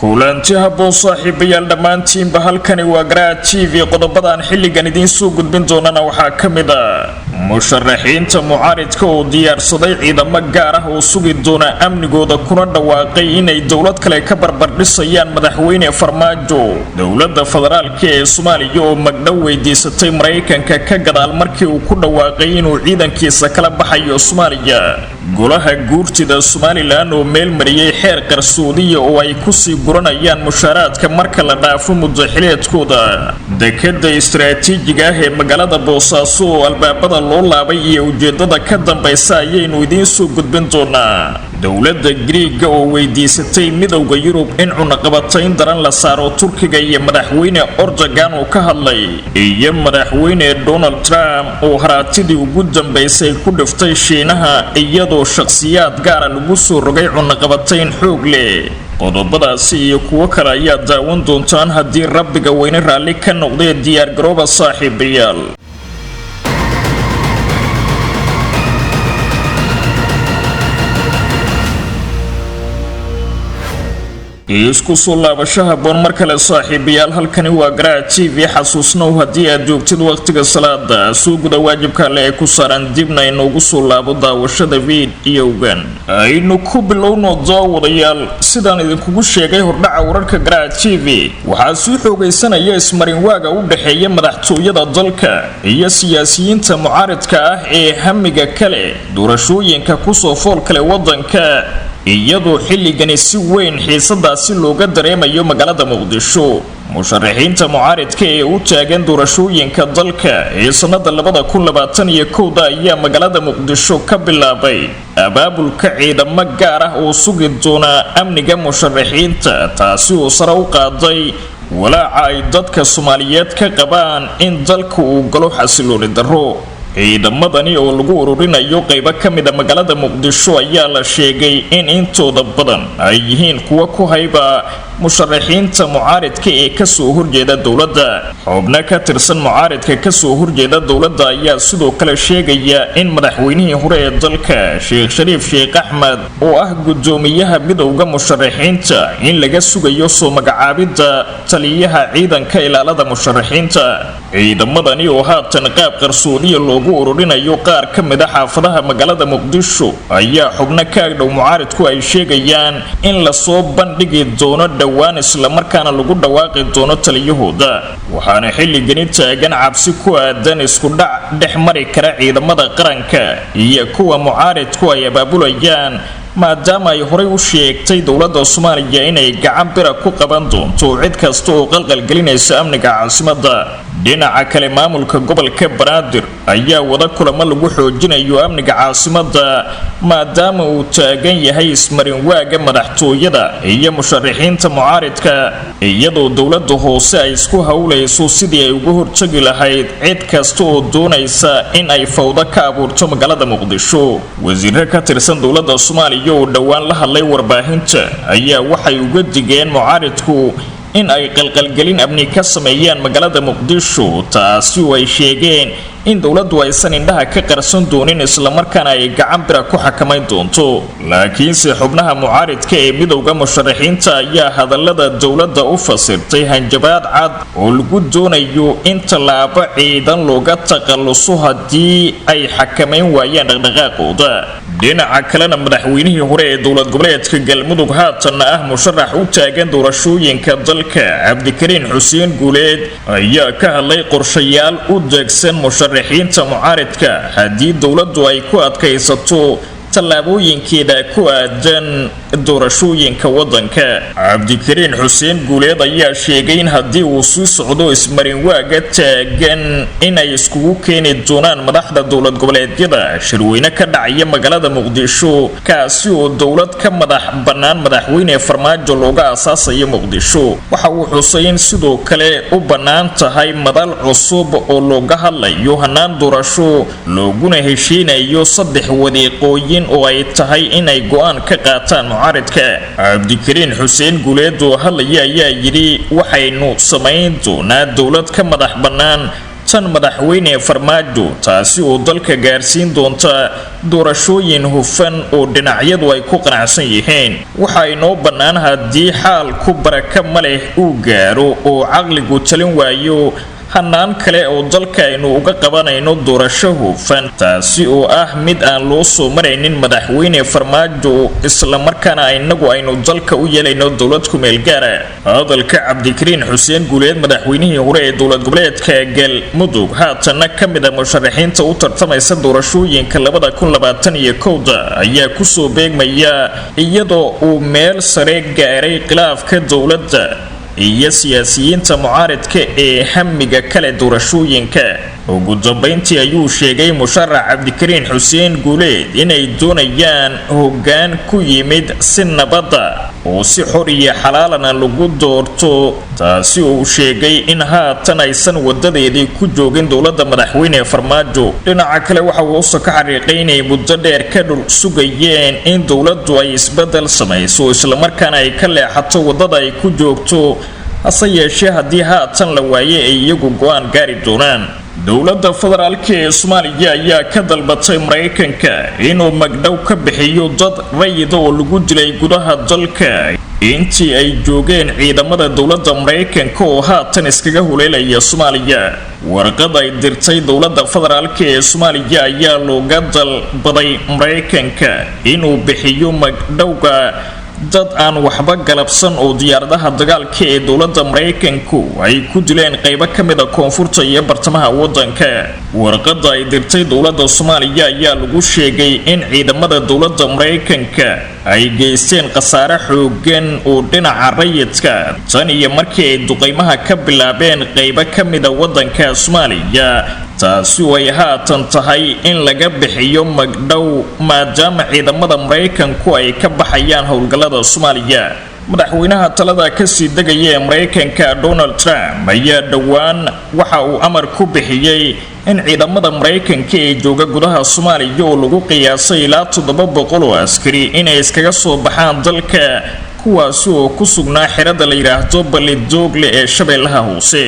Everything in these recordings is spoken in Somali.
kulanti habboon saaxiibayaal dhammaantiinba halkani waa Garaa TV qodobadan xilligan idiin soo gudbin doonana waxaa ka mid ah musharaxiinta mucaaridka oo diyaarsaday ciidamo gaar ah oo sugi doona amnigooda kuna dhawaaqay inay dawlad kale ka barbardhisayaan madaxweyne Farmaajo dawladda federaalka ee Soomaaliya oo magdhow weydiisatay Mareykanka ka gadaal markii uu ku dhawaaqay inuu ciidankiisa kala baxayo Soomaaliya golaha guurtida Somaliland oo meel mariyay xeer qarsoodiye oo ay ku sii guranayaan mushaaraadka marka la dhaafo muddo xileedkooda dekada istiraatiijiga ah ee magaalada Boosaaso oo albaabada loo laabay iyo ujeedada ka dambaysa ayaynu idiin soo gudbin doonaa dawladda Greek oo weydiisatay midowga Yurub in cunaqabatayn daran la saaro Turkiga iyo madaxweyne Erdogan oo ka hadlay iyo madaxweyne Donald Trump oo haraatidii ugu dambeysay ku dhiftay Shiinaha iyadoo shakhsiyaad gaar ah lagu soo rogay cunaqabatayn xoog leh qodobadaasi iyo kuwa kale ayaa daawan doontaan haddii rabbiga weyne raalli ka noqday diyaar garooba saaxiibayaal isku soo laabashaha boon mar kale saaxiibayaal halkani waa Garaa TV xasuusnow haddii aad joogtid waqtiga salaada soo guda waajibka le ku saaran dibna inoogu soo laabo daawashada video-gan aynu ku bilowno daawadayaal sidaan idinkugu sheegay hordhaca wararka Garaa TV waxaa sii xoogaysanaya ismarin waaga u dhaxeeya madaxtooyada dalka iyo siyaasiyiinta mucaaridka ah ee hamiga kale doorashooyinka ku soo fool kale wadanka iyadoo xilligani si weyn xiisadaasi looga dareemayo magaalada Muqdisho musharaxiinta mucaaridka ee u taagan doorashooyinka dalka ee sanada 2021 ayaa magaalada Muqdisho ka bilaabay abaabulka ciidamo gaar ah oo sugi doona amniga musharaxiinta taasi oo sare u qaaday walaaca ay dadka Soomaaliyeed ka qabaan in dalku uu galo xasilooni darro ciidamadani oo lagu ururinayo qaybo ka mid ah magaalada Muqdisho ayaa la sheegay in intooda badan ay yihiin kuwa ku hayba musharaxiinta mucaaridka ee ka soo horjeeda dawladda xubno ka tirsan mucaaridka ka soo horjeeda dawladda ayaa sidoo kale sheegaya in madaxweynihii hore ee dalka Sheekh Shariif Sheekh Axmed oo ah gudoomiyaha midowga musharaxiinta in laga sugayo soo magacaabida taliyaha ciidanka ilaalada musharaxiinta ciidamadani oo haatan qaab qarsoodiye loogu ururinayo qaar ka mid ah xaafadaha magaalada Muqdisho ayaa xubno ka dhow mucaaridku ay sheegayaan in la soo bandhigi doono dhawaan isla markaana lagu dhawaaqi doono taliyahooda waxaana xilligani taagan cabsi ku aadan isku dhac dhex mari kara ciidamada qaranka iyo kuwa mucaaridku ay abaabulayaan maadaama ay horey u sheegtay dawladda Soomaaliya inay gacan bira ku qaban doonto cid kasta oo qalqal gelinaysa amniga caasimadda dhinaca kale maamulka gobolka Banaadir ayaa wada kulamo lagu xoojinayo amniga caasimadda maadaama uu taagan yahay ismarin waaga madaxtooyada iyo musharaxiinta mucaaridka iyadoo dawladda hoose ay isku hawlayso sidii ay uga hortagi lahayd cid kasta oo doonaysa in ay fawdo ka abuurto magaalada Muqdisho wasiirka ka tirsan dawladda Soomaaliya oo dhawaan la hadlay warbaahinta ayaa waxay uga digeen mucaaridku in ay qalqalgelin amni ka sameeyaan magaalada Muqdisho taasi oo ay sheegeen in dawladdu aysan indhaha ka qarsan doonin isla markaana ay gacan bira ku xakamayn doonto laakiin si xubnaha mucaaridka ee midowga musharaxiinta ayaa hadallada dawladda u fasirtay hanjabaad cad oo lagu doonayo in tallaabo ciidan looga taqalluso haddii ay xakamayn waayaan dhaqdhaqaaqooda dhinaca kalena madaxweynihii hore ee dowlad goboleedka Galmudug haatanna ah musharax u taagan doorashooyinka dalka Cabdikariin Xuseen Guuleed ayaa ka hadlay qorshayaal u degsan musharaxiinta mucaaridka haddii dawladdu ay ku adkaysato tallaabooyinkeeda ku aadan doorashooyinka wadanka Cabdikariin Xuseen Guuleed ayaa sheegay in haddii uu sii socdo ismarin waaga taagan inay iskugu keeni doonaan madaxda dowlad goboleedyada shirweyne ka dhacaya magaalada Muqdisho kaasi oo dawlad ka madax bannaan madaxweyne Farmaajo looga asaasayo Muqdisho waxa uu xusay in sidoo kale u bannaan tahay madal cusub oo looga hadlayo hanaan doorasho looguna heshiinayo saddex wadiiqooyin oo ay tahay inay go'aan ka qaataan mucaaridka Cabdikariin Xuseen Guuleed oo hadlaya ayaa yiri waxaynu samayn doonaa dawlad ka madax bannaan tan madaxweyne farmaajo taasi oo dalka gaarsiin doonta doorashooyin hufan oo dhinacyadu ay ku qanacsan yihiin. waxa inoo bannaan haddii xaalku baraka ma leh uu gaaro oo caqligu talin waayo hanaan kale oo dalka aynu uga qabanayno doorasho hufan, taasi oo ah mid aan loo soo maraynin madaxweyne farmaajo isla markaana inagu aynu dalka u yeelayno dowlad ku meel gaara. hadalka cabdikariin xuseen guuleed madaxweynihii hore ee dowlad goboleedka galmudug haatana ka mid ah musharaxiinta u tartamaysa doorashooyinka 2021 ayaa kusoo beegmaya iyadoo uu meel sare gaaray khilaafka dowladda iyo siyaasiyiinta mucaaradka ee hamiga kale doorashooyinka. ugu dambeyntii ayuu sheegay musharax cabdikariin xuseen guuleed inay doonayaan hoggaan ku yimid si nabada oo si xor iyo xalaalana lagu doorto, taasi uu sheegay in haatan aysan wadadeedii ku joogin dowladda madaxweyne farmaajo. dhinaca kale waxa uu ka xariiqay inay muddo dheer ka dhul sugayeen in dowladdu ay isbedel samayso isla markaana ay ka leexato wadada ay ku joogto, hase yeeshee haddii haatan la waaye ay iyagu go'aan gaari doonaan. dowladda federaalka ee Soomaaliya ayaa ka dalbatay Mareykanka inuu magdhow ka bixiyo dad rayid oo lagu dilay gudaha dalka intii ay joogeen ciidamada dowladda Mareykanka oo haatan iskaga huleelaya Soomaaliya. warqad ay dirtay dowladda federaalka ee Soomaaliya ayaa looga dalbaday Mareykanka inuu bixiyo magdhowga dad aan waxba galabsan oo diyaaradaha dagaalka ee dowladda Mareykanku ay ku dileen qaybo ka mid ah koonfurta iyo bartamaha wadanka. warqadda ay dirtay dowladda Soomaaliya ayaa lagu sheegay in ciidamada dowladda Mareykanka ay geysteen khasaare xooggan oo dhinaca rayidka tan iyo markii ay duqeymaha ka bilaabeen qaybo ka mid ah wadanka Soomaaliya, taasi oo ay haatan tahay in laga bixiyo magdhow maadaama ciidamada Mareykanku ay ka baxayaan howlgallada Soomaaliya. madaxweynaha talada ka sii degaya ee Mareykanka Donald Trump ayaa dhowaan waxa uu amar ku bixiyay in ciidamada Mareykanka ee jooga gudaha Soomaaliya oo lagu qiyaasay ilaa 700 oo askari inay iskaga soo baxaan dalka, kuwaasi oo ku sugnaa xirada la yiraahdo Balidoogle ee Shabeellaha Hoose.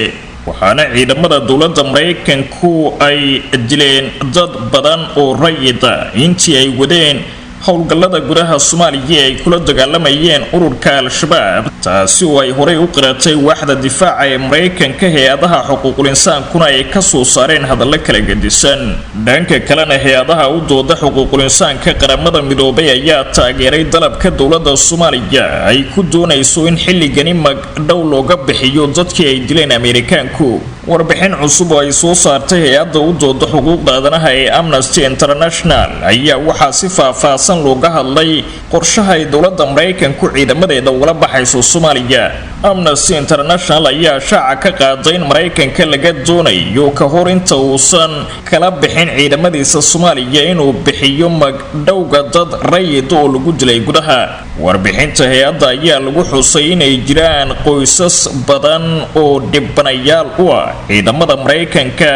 waxaana ciidamada dowladda Mareykanku ay dileen dad badan oo rayid ah intii ay wadeen howlgallada gudaha Soomaaliya ay kula dagaalamayeen ururka Al-Shabaab, taasi oo ay horey u qiratay waaxda difaaca ee Mareykanka. hay-adaha xuquuqul insaankuna ay ka soo saareen hadallo kala gedisan. dhanka kalena hay-adaha u dooda xuquuqul insaanka qaramada midoobay ayaa taageeray dalabka dowladda Soomaaliya ay ku doonayso in xilligani magdhow looga bixiyo dadkii ay dileen Ameerikaanku. warbixin cusub oo ay soo saartay hay-adda u dooda xuquuqda aadanaha ee Amnesty International ayaa waxaa si faahfaahsan looga hadlay qorshaha ay dowladda Mareykanku ciidamadeeda ugala baxayso Soomaaliya. Amnesty International ayaa shaaca ka qaaday in Mareykanka laga doonayo ka hor inta uusan kala bixin ciidamadiisa Soomaaliya inuu bixiyo magdhowga dad rayid oo lagu dilay gudaha. warbixinta hay-adda ayaa lagu xusay inay jiraan qoysas badan oo dhibanayaal u ah ciidamada Mareykanka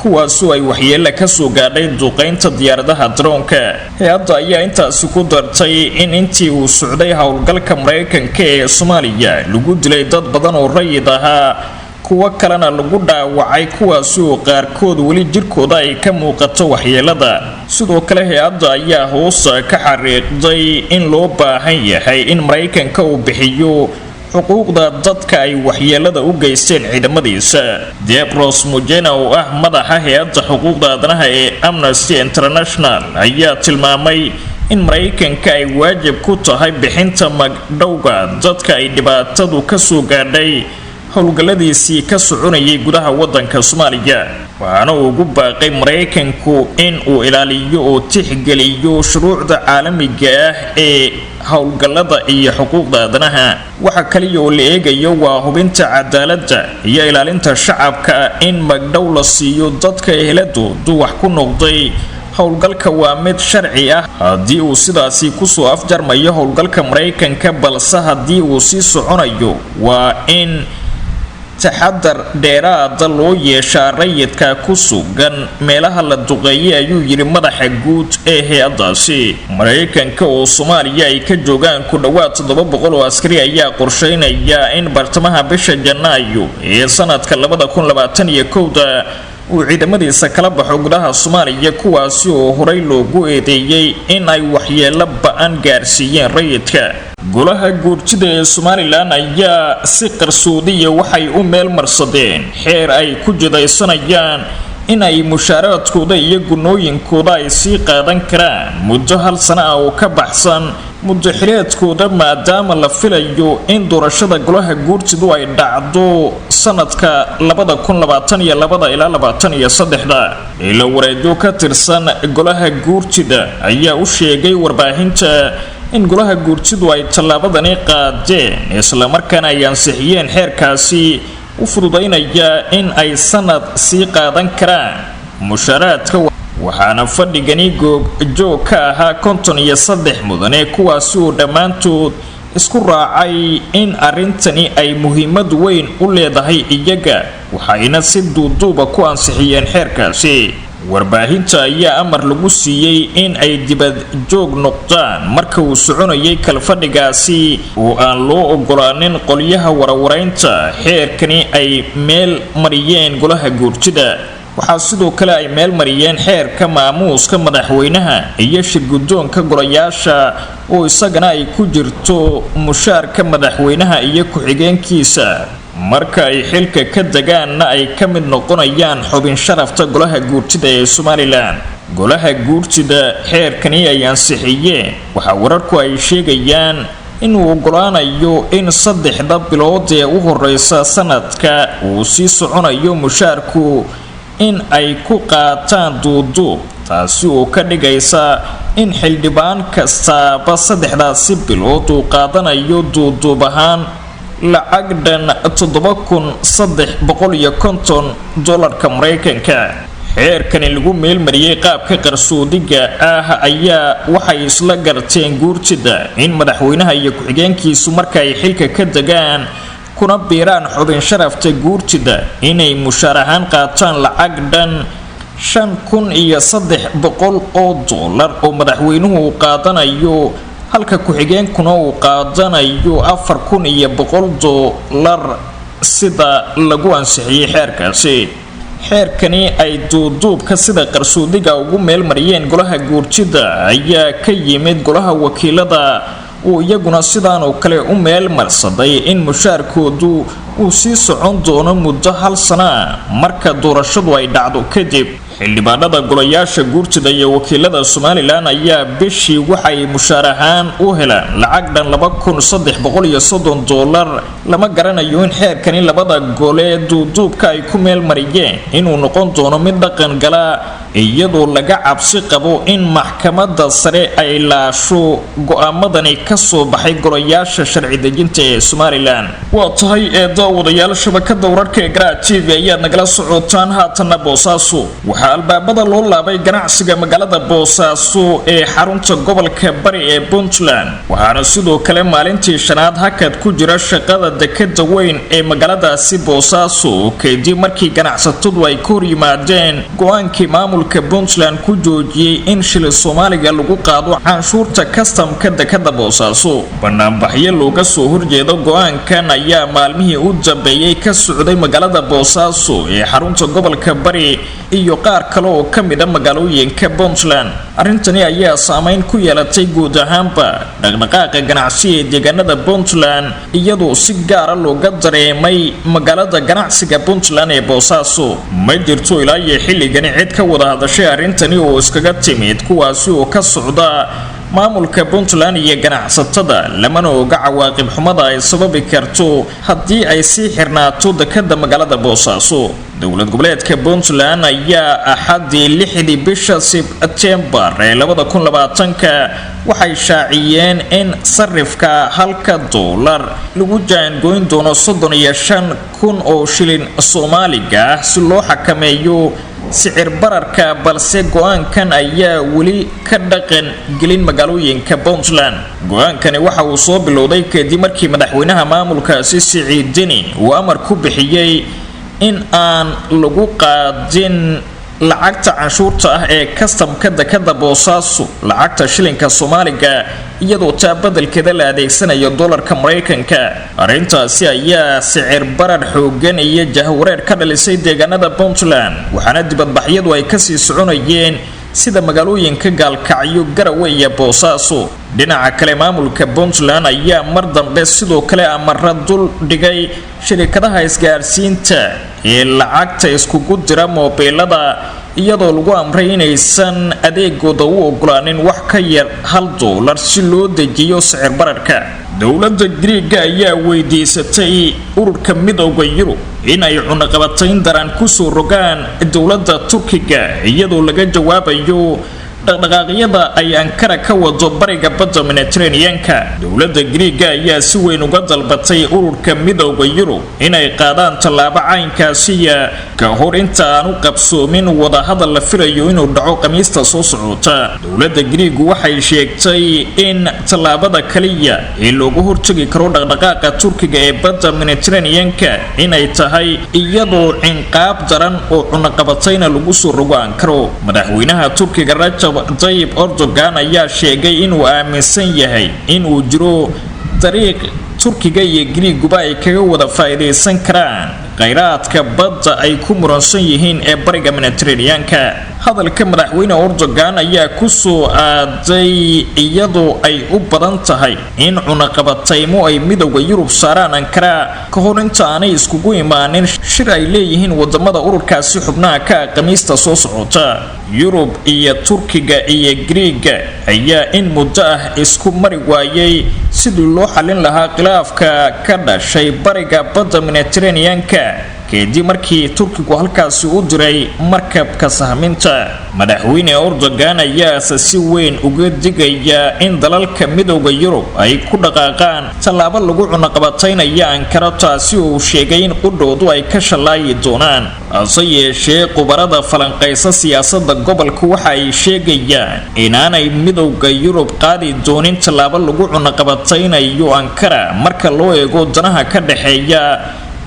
kuwaasoo ay waxyeello ka soo gaadhay duqeynta diyaaradaha droonka. hay-adda ayaa intaasi ku dartay in intii uu socday howlgalka Mareykanka ee Soomaaliya lagu dilay dad badan oo rayid ahaa, kuwa kalena lagu dhaawacay kuwaasoo qaarkood weli jirkooda ay ka muuqato waxyeelada. sidoo kale hay-adda ayaa hoos ka xariiqday in loo baahan yahay in Mareykanka uu bixiyo xuquuqda dadka ay waxyeelada u geysteen ciidamadiisa. Debros Mujena oo ah madaxa hay-adda xuquuqda aadanaha ee Amnesty International ayaa tilmaamay in Mareykanka ay waajib ku tahay bixinta magdhowga dadka ay dhibaatadu ka soo gaadhay howlgalladiisii ka soconayay gudaha wadanka Soomaaliya. waxaana uu ugu baaqay Mareykanku in uu ilaaliyo oo tixgeliyo shuruucda caalamiga ah ee howlgallada iyo xuquuqda aadanaha. waxa kaliya oo la eegayo waa hubinta cadaaladda iyo ilaalinta shacabka in magdhow la siiyo dadka eheladoodu wax ku noqday howlgalka waa mid sharci ah haddii uu sidaasi kusoo afjarmayo howlgalka Mareykanka, balse haddii uu sii soconayo waa in taxadar dheeraad loo yeeshaa rayidka ku sugan meelaha la duqeeyay, ayuu yiri madaxa guud ee hay-adaasi. Mareykanka oo Soomaaliya ay ka joogaan ku dhawaad 700 oo askari ayaa qorsheynaya in bartamaha bisha Janaayo ee sanadka 2021 uu ciidamadiisa kala baxo gudaha Soomaaliya kuwaasi oo horay loogu eedeeyay in ay waxyeelo ba'an gaarsiiyeen rayidka. golaha guurtida ee Somaliland ayaa si qarsoodiya waxay u meel marsadeen xeer ay ku jidaysanayaan in ay mushaaraadkooda iyo gunooyinkooda ay sii qaadan karaan muddo hal sano ah oo ka baxsan muddo xileedkooda maadaama la filayo in doorashada golaha guurtidu ay dhacdo sanadka 2022 ilaa 2023. ila wareejo ka tirsan golaha guurtida ayaa u sheegay warbaahinta in golaha guurtidu ay tallaabadani qaadeen isla markaana ay ansixiyeen xeerkaasi u fududaynaya in ay sanad sii qaadan karaan mushaaraadka. waxaana fadhigani joog ka ahaa 53 mudane kuwaasi oo dhammaantood isku raacay in arintani ay muhiimad weyn u leedahay iyaga waxayna si duuduuba ku ansixiyeen xeerkaasi. warbaahinta ayaa amar lagu siiyay in ay dibad joog noqdaan marka uu soconayay kalfadhigaasi oo aan loo ogolaanin qolyaha warwareynta xeerkani ay meel mariyeen golaha guurtida. waxaa sidoo kale ay meel mariyeen xeerka maamuuska madaxweynaha iyo shirgudoonka golayaasha oo isagana ay ku jirto mushaarka madaxweynaha iyo ku-xigeenkiisa marka ay xilka ka dagaanna ay ka mid noqonayaan xubin sharafta golaha guurtida ee Somaliland. golaha guurtida xeerkani ay ansixiyeen waxa wararku ay sheegayaan inuu ogolaanayo in 3 bilood ee u horeysa sanadka uu sii soconayo mushaarku in ay ku qaataan duuduub taasi oo ka dhigaysa in xildhibaan kastaaba 3daasi bilood uu qaadanayo duuduub ahaan lacag dhan $750 Mareykanka. xeerkani lagu meelmariyay qaabka qarsoodiga ah ayaa waxay isla garteen guurtida in madaxweynaha iyo ku-xigeenkiisu marka ay xilka ka dagaan kuna biiraan xubin sharafta guurtida inay mushaar ahaan qaataan lacag dhan $5,300 oo madaxweynuhu qaadanayo halka ku-xigeenkuna uu qaadanayo $4,100 sida lagu ansixiyay xeerkaasi. xeerkani ay duuduubka sida qarsoodiga ugu meel mariyeen golaha guurtida ayaa ka yimid golaha wakiilada oo iyaguna sidaan oo kale u meel marsaday in mushaarkoodu uu sii socon doono muddo hal sano marka doorashadu ay dhacdo kadib. xildhibaanada golayaasha guurtida iyo wakiilada Somaliland ayaa bishii waxay mushaar ahaan u helaan lacag dhan $2,330. lama garanayo in xeerkani labada gole duuduubka ay ku meel mariyeen inuu noqon doono mid dhaqan gala iyadoo laga cabsi qabo in maxkamadda sare ay laasho go'aamadani ka soo baxay golayaasha sharci dejinta ee Somaliland. waa tahay daawadayaal shabakada wararka ee Garaac TV ayaad nagala socotaan haatana Boosaaso. waxaa albaabada loo laabay ganacsiga magaalada Boosaaso ee xarunta gobolka Bari ee Puntland waxaana sidoo kale maalintii shanaad hakad ku jira shaqada dekada weyn ee magaaladaasi Boosaaso kadib markii ganacsatadu ay ka hor yimaadeen go'aankii maamulka Puntland ku joojiyay in shilin Soomaaliga lagu qaado canshuurta customka dekada Boosaaso. banaanbaxyo looga soo horjeedo go'aankan ayaa maalmihii u dambeeyay ka socday magaalada Boosaaso ee xarunta gobolka Bari iyo qaar kale oo ka mid ah magaalooyinka Puntland. arintani ayaa saameyn ku yeelatay guud ahaanba dhaqdhaqaaqa ganacsi ee deegaanada Puntland iyadoo si gaar ah looga dareemay magaalada ganacsiga Puntland ee Boosaaso. ma jirto ilaa iyo xilligan cid ka wada hadashay arintani oo iskaga timid kuwaasi oo ka socda maamulka Puntland iyo ganacsatada lamana oga cawaaqib xumada ay sababi karto haddii ay sii xirnaato dekada magaalada Boosaaso. dowlad goboleedka Puntland ayaa axadii 6 bisha September ee 2020 waxay shaaciyeen in sarifka halka dollar lagu jaangoyn doono 35,000 oo shilin Soomaaliga si loo xakameeyo sicir bararka balse go'aankan ayaa weli ka dhaqan gelin magaalooyinka Puntland. go'aankani waxa uu soo bilowday kadib markii madaxweynaha maamulkaasi Siciid Deni uu amar ku bixiyay in aan lagu qaadin lacagta canshuurta ah ee kastamka dekada Boosaaso lacagta shilinka Soomaaliga iyadoo taa beddelkeeda la adeegsanayo dollarka Mareykanka. Arrintaasi ayaa sicir barar xooggan iyo jahwareer ka dhalisay deegaanada Puntland waxaana dibadbaxyadu ay ka sii soconayeen sida magaalooyinka Gaalkacyo, Garowe iyo Boosaaso. dhinaca kale maamulka Puntland ayaa mar dambe sidoo kale amara dul dhigay shirkadaha isgaarsiinta ee lacagta iskugu dira moobilada iyadoo lagu amray inaysan adeegooda u ogolaanin wax ka yar $1 si loo dejiyo sicir bararka. dowladda Greek ayaa weydiisatay ururka midowga Yurub in ay cunaqabatayn daran ku soo rogaan dowladda Turkiga iyadoo laga jawaabayo dhaqdhaqaaqyada ay Ankara ka wado bariga badda Mediterranean-ka. dowladda Greek ayaa si weyn uga dalbatay ururka midowga Yurub inay qaadaan tallaabo caynkaasi ka hor inta aan u qabsoomin wada hadal la filayo inuu dhaco Khamiista soo socota. dowladda Greek waxay sheegtay in tallaabada kaliya ee looga hortagi karo dhaqdhaqaaqa Turkiga ee badda Mediterranean-ka inay tahay iyadoo cinqaab daran oo cunaqabatayna lagu soo rogo Ankara. madaxweynaha Turkiga Rajab Tayyip Erdogan ayaa sheegay inuu aaminsan yahay inuu jiro dariiq Turkiga iyo Greekuba ay kaga wada faa'iideysan karaan kheyraadka badda ay ku muransan yihiin ee bariga Mediterranean-ka. hadalka madaxweyne Erdogan ayaa ku soo aaday iyadoo ay u badan tahay in cunaqabataymo ay midowga Yurub saaraan Ankara ka hor inta aanay iskugu imaanin shir ay leeyihiin wadamada ururkaasi xubnaha ka Khamiista soo socota. Yurub iyo Turkiga iyo Greeka ayaa in muddo ah isku mari waayay sidii loo xalin lahaa khilaafka ka dhashay bariga badda Mediterranean-ka kadib markii Turkigu halkaasi u diray markabka sahminta. madaxweyne Erdogan ayaa si weyn uga digaya in dalalka midowga Yurub ay ku dhaqaaqaan tallaabo lagu cunaqabataynayo Ankara taasi oo sheegay in qudhoodu ay ka shalaayi doonaan. hase yeeshee khubarada falanqeysa siyaasadda gobolka waxa ay sheegayaan inaanay midowga Yurub qaadi doonin tallaabo lagu cunaqabataynayo Ankara marka loo eego danaha ka dhaxeeya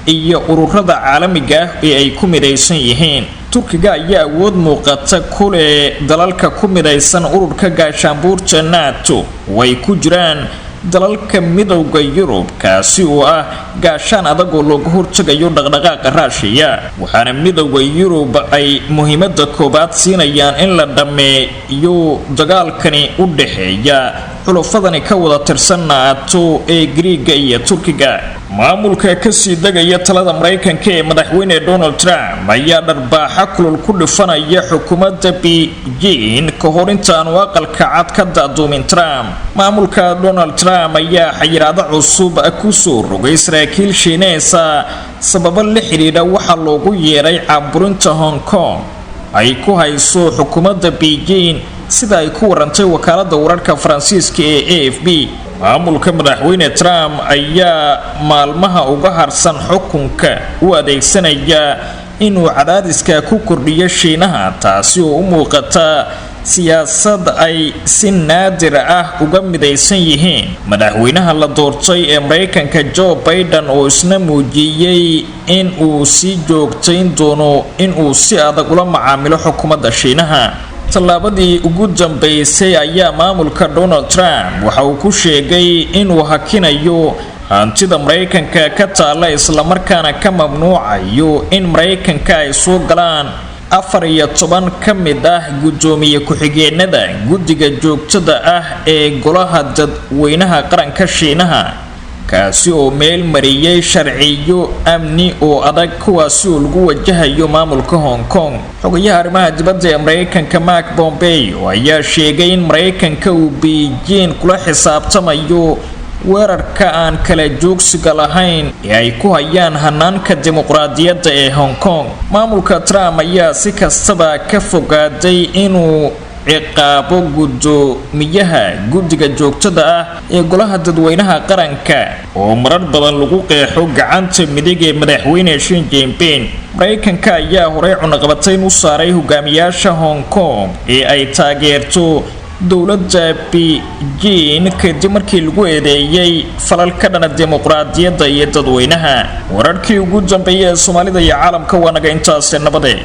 iyo ururada caalamiga ah ee ay ku midaysan yihiin. Turkiga ayaa awood muuqata ku leh dalalka ku midaysan ururka gaashaanbuurta NATO way ku jiraan dalalka midowga Yurub kaasi oo ah gaashaan adag oo looga hortagayo dhaqdhaqaaqa Ruushka. waxaana midowga Yurub ay muhiimada koobaad siinayaan in la dhameeyo dagaalkani u dhaxeeya xulafadani ka wada tirsan NATO ee Greek iyo Turkiga. maamulka ka sii dagaya talada Mareykanka ee madaxweyne Donald Trump ayaa dharbaaxa kulul ku dhifanaya xukuumadda Beijing ka hor inta aan aqalka cad ka daadumin Trump. maamulka Donald Trump ayaa xayiraado cusub ku soo rogay saraakiil Shiineesa sababo la xiriira waxa loogu yeeray caburinta Hong Kong ay ku hayso xukuumadda Beijing sida ay ku warantay wakaaladda wararka Faransiiska ee AFP. maamulka madaxweyne Trump ayaa maalmaha uga harsan xukunka u adeegsanaya inuu cadaadiska ku kordhiyo Shiinaha taasi oo u muuqata siyaasad ay si naadir ah uga midaysan yihiin. madaxweynaha la doortay ee Mareykanka Joe Biden oo isna muujiyay in uu si joogtayn doono in uu si adag ula macaamilo xukuumadda Shiinaha. tallaabadii ugu dambeysay ayaa maamulka Donald Trump waxa uu ku sheegay inuu hakinayo hantida Mareykanka ka taala isla markaana ka mamnuucayo in Mareykanka ay soo galaan 14 ka mid ah gudoomiye ku-xigeenada guddiga joogtada ah ee golaha dadweynaha qaranka Shiinaha kaasi oo meel mariyay sharciyo amni oo adag kuwaasi oo lagu wajahayo maamulka Hong Kong. xogayaha arrimaha dibadda ee Mareykanka Mark Pompeo ayaa sheegay in Mareykanka uu Beijing kula xisaabtamayo weerarka aan kala joogsiga lahayn ee ay ku hayaan hanaanka dimuqraadiyadda ee Hong Kong. maamulka Trump ayaa si kastaba ka fogaaday inuu ciqaabo gudoomiyaha guddiga joogtada ah ee golaha dadweynaha qaranka oo marar badan lagu qeexo gacanta midig ee madaxweyne Xi Jinping. Mareykanka ayaa horey cunaqabatayn u saaray hogaamiyaasha Hong Kong ee ay taageerto dowladda Beijing kadib markii lagu eedeeyay falal ka dhana dimuqraadiyadda iyo dadweynaha. wararkii ugu dambeeyay ee Soomaalida iyo caalamka waa naga intaas nabadee.